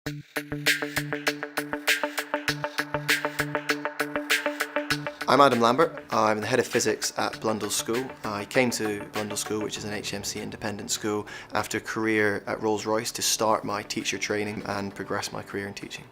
I'm Adam Lambert. I'm the head of physics at Blundell School. I came to Blundell School, which is an HMC independent school, after a career at Rolls-Royce to start my teacher training and progress my career in teaching.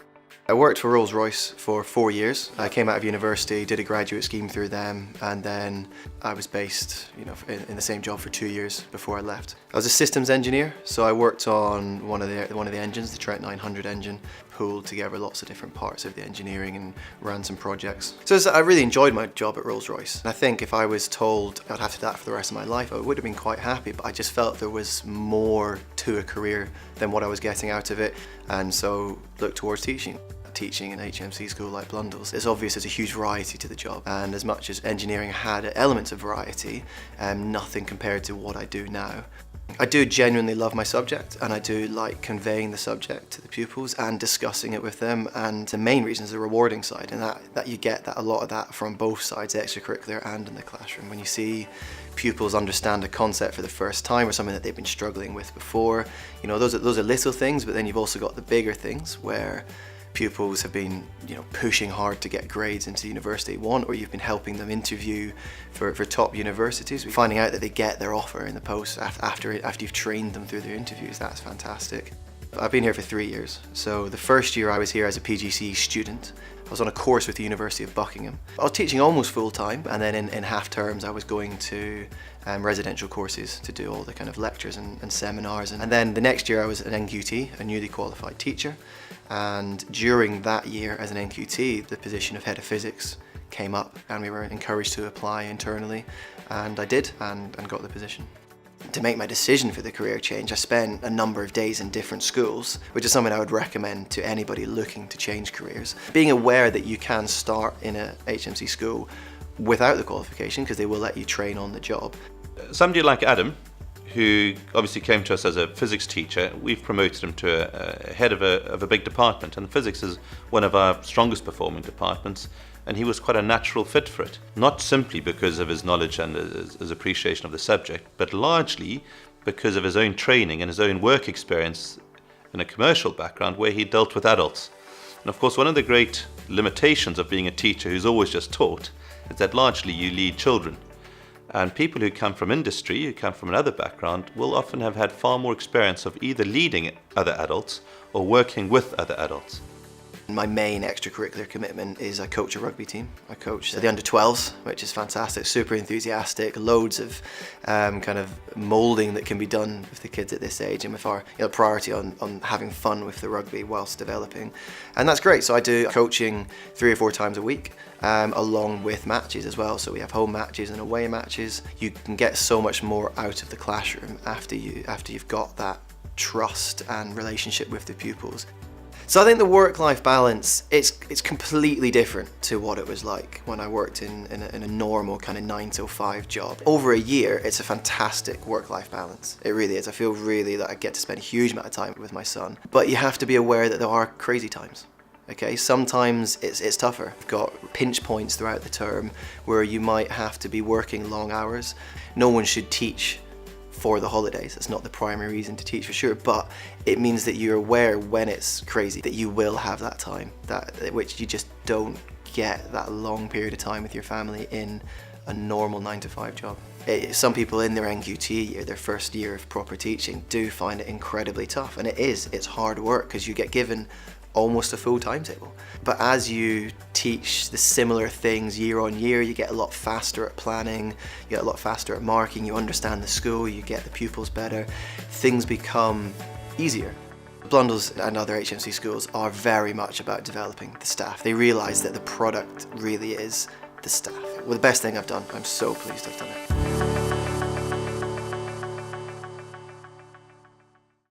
I worked for Rolls-Royce for 4 years. I came out of university, did a graduate scheme through them, and then I was based in the same job for 2 years before I left. I was a systems engineer, so I worked on one of the engines, the Trent 900 engine, pulled together lots of different parts of the engineering and ran some projects. So I really enjoyed my job at Rolls-Royce. I think if I was told I'd have to do that for the rest of my life, I would have been quite happy, but I just felt there was more to a career than what I was getting out of it, and so looked towards teaching. Teaching in an HMC school like Blundell's, it's obvious there's a huge variety to the job, and as much as engineering had elements of variety, nothing compared to what I do now. I do genuinely love my subject, and I do like conveying the subject to the pupils and discussing it with them, and the main reason is the rewarding side, and that you get a lot of that from both sides, extracurricular and in the classroom. When you see pupils understand a concept for the first time or something that they've been struggling with before, those are little things, but then you've also got the bigger things where pupils have been pushing hard to get grades into university they want, or you've been helping them interview for top universities. Finding out that they get their offer in the post after you've trained them through their interviews, that's fantastic. I've been here for 3 years. So the first year I was here as a PGCE student. I was on a course with the University of Buckingham. I was teaching almost full time, and then in half terms I was going to residential courses to do all the kind of lectures and seminars. And then the next year I was an NQT, a newly qualified teacher. And during that year as an NQT, the position of head of physics came up, and we were encouraged to apply internally, and I did, and got the position. To make my decision for the career change, I spent a number of days in different schools, which is something I would recommend to anybody looking to change careers. Being aware that you can start in a HMC school without the qualification, because they will let you train on the job. Somebody like Adam, who obviously came to us as a physics teacher, we've promoted him to a head of a big department, and physics is one of our strongest performing departments, and he was quite a natural fit for it. Not simply because of his knowledge and his appreciation of the subject, but largely because of his own training and his own work experience in a commercial background where he dealt with adults. And of course, one of the great limitations of being a teacher who's always just taught is that largely you lead children. And people who come from industry, who come from another background, will often have had far more experience of either leading other adults or working with other adults. My main extracurricular commitment is I coach a rugby team. I coach the under-12s, which is fantastic, super enthusiastic, loads of kind of moulding that can be done with the kids at this age, and with our priority on having fun with the rugby whilst developing. And that's great, so I do coaching 3 or 4 times a week, along with matches as well. So we have home matches and away matches. You can get so much more out of the classroom after you've got that trust and relationship with the pupils. So I think the work-life balance, it's completely different to what it was like when I worked in a normal kind of 9 till 5 job. Over a year, it's a fantastic work-life balance. It really is. I feel really that I get to spend a huge amount of time with my son. But you have to be aware that there are crazy times. Okay, sometimes it's tougher. You've got pinch points throughout the term where you might have to be working long hours. No one should teach for the holidays. It's not the primary reason to teach for sure, but it means that you're aware when it's crazy, that you will have that time, which you just don't get that long period of time with your family in a normal 9 to 5 job. Some people in their NQT year, their first year of proper teaching, do find it incredibly tough, and it's hard work because you get given almost a full timetable. But as you teach the similar things year on year, you get a lot faster at planning, you get a lot faster at marking, you understand the school, you get the pupils better, things become easier. Blundell's and other HMC schools are very much about developing the staff. They realise that the product really is the staff. Well, the best thing I've done. I'm so pleased I've done it.